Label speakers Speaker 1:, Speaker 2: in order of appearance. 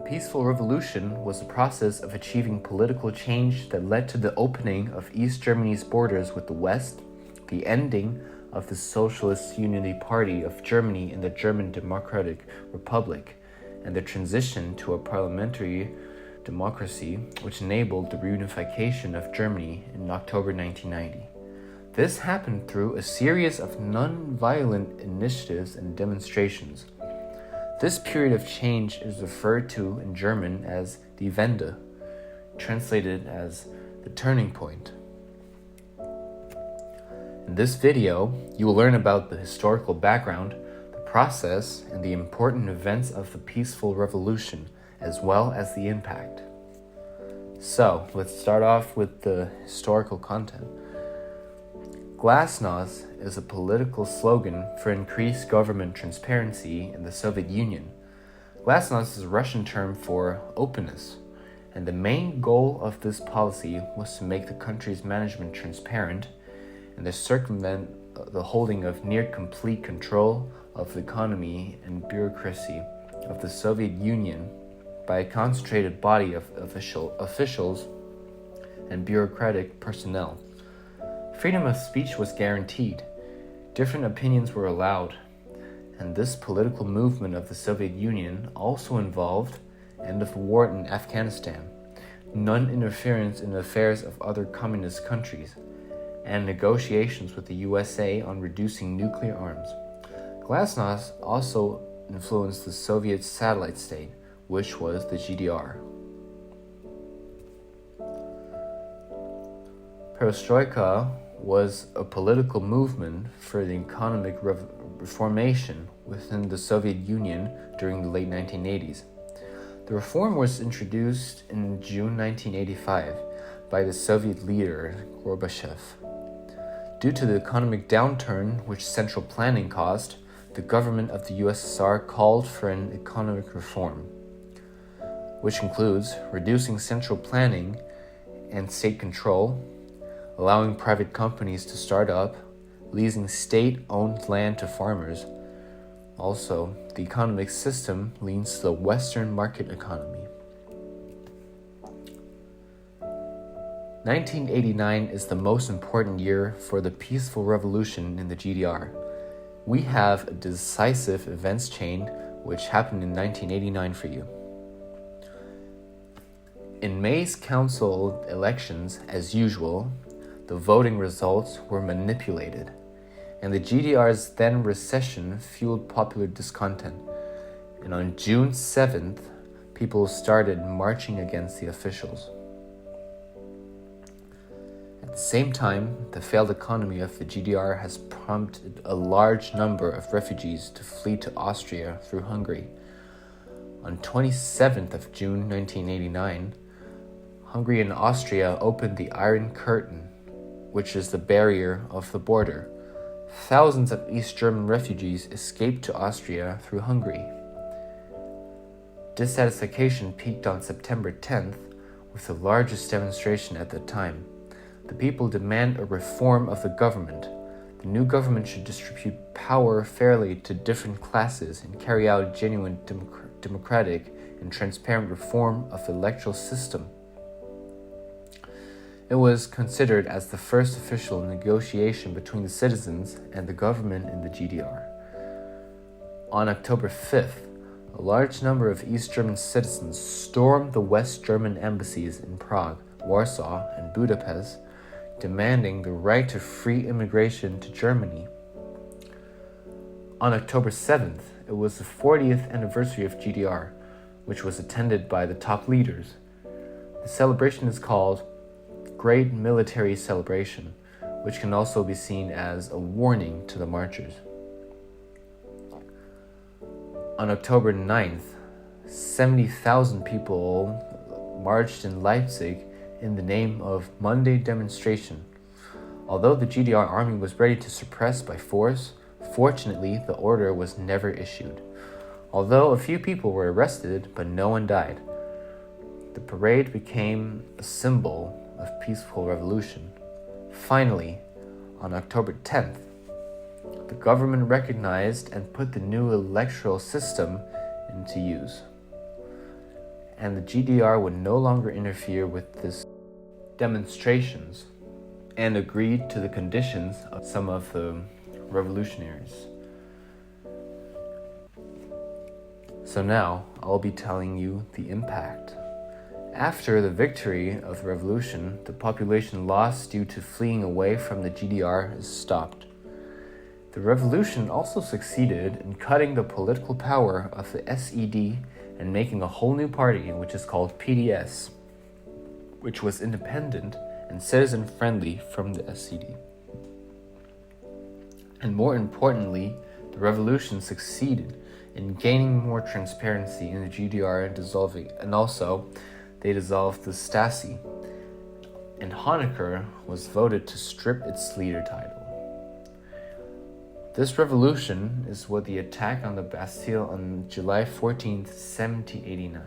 Speaker 1: Peaceful revolution was a process of achieving political change that led to the opening of East Germany's borders with the West, the ending of the Socialist Unity Party of Germany in the German Democratic Republic, and the transition to a parliamentary democracy which enabled the reunification of Germany in October 1990. This happened through a series of non-violent initiatives and demonstrations. This period of change is referred to in German as die Wende, translated as the turning point. In this video, you will learn about the historical background, the process, and the important events of the peaceful revolution, as well as the impact. So, let's start off with the historical content. Glasnost is a political slogan for increased government transparency in the Soviet Union. Glasnost is a Russian term for openness, and the main goal of this policy was to make the country's management transparent and to circumvent the holding of near complete control of the economy and bureaucracy of the Soviet Union by a concentrated body of officials and bureaucratic personnel. Freedom of speech was guaranteed, different opinions were allowed, and this political movement of the Soviet Union also involved end of war in Afghanistan, non-interference in the affairs of other communist countries, and negotiations with the USA on reducing nuclear arms. Glasnost also influenced the Soviet satellite state, which was the GDR. Perestroika was a political movement for the economic reformation within the Soviet Union during the late 1980s. The reform was introduced in June 1985 by the Soviet leader Gorbachev. Due to the economic downturn which central planning caused, the government of the USSR called for an economic reform, which includes reducing central planning and state control, allowing private companies to start up, leasing state-owned land to farmers. Also, the economic system leans to the Western market economy. 1989 is the most important year for the peaceful revolution in the GDR. We have a decisive events chain which happened in 1989 for you. In May's council elections, as usual, the voting results were manipulated, and the GDR's then recession fueled popular discontent. And on June 7th, people started marching against the officials. At the same time, the failed economy of the GDR has prompted a large number of refugees to flee to Austria through Hungary. On 27th of June 1989, Hungary and Austria opened the Iron Curtain, which is the barrier of the border. Thousands of East German refugees escaped to Austria through Hungary. Dissatisfaction peaked on September 10th with the largest demonstration at the time. The people demand a reform of the government. The new government should distribute power fairly to different classes and carry out a genuine democratic and transparent reform of the electoral system. It was considered as the first official negotiation between the citizens and the government in the GDR. On October 5th, a large number of East German citizens stormed the West German embassies in Prague, Warsaw, and Budapest, demanding the right to free immigration to Germany. On October 7th, it was the 40th anniversary of GDR, which was attended by the top leaders. The celebration is called Great Military Celebration, which can also be seen as a warning to the marchers. On October 9th, 70,000 people marched in Leipzig in the name of Monday demonstration. Although the GDR army was ready to suppress by force, fortunately the order was never issued. Although a few people were arrested, but no one died. The parade became a symbol of peaceful revolution. Finally, on October 10th, the government recognized and put the new electoral system into use. and the GDR would no longer interfere with these demonstrations and agreed to the conditions of some of the revolutionaries. So now I'll be telling you the impact. After the victory of the revolution, the population loss due to fleeing away from the GDR is stopped. The revolution also succeeded in cutting the political power of the SED and making a whole new party, which is called PDS, which was independent and citizen-friendly from the SED. And more importantly, the revolution succeeded in gaining more transparency in the GDR and dissolving, and also they dissolved the Stasi, and Honecker was voted to strip its leader title. This revolution is what the attack on the Bastille on July 14th, 1789.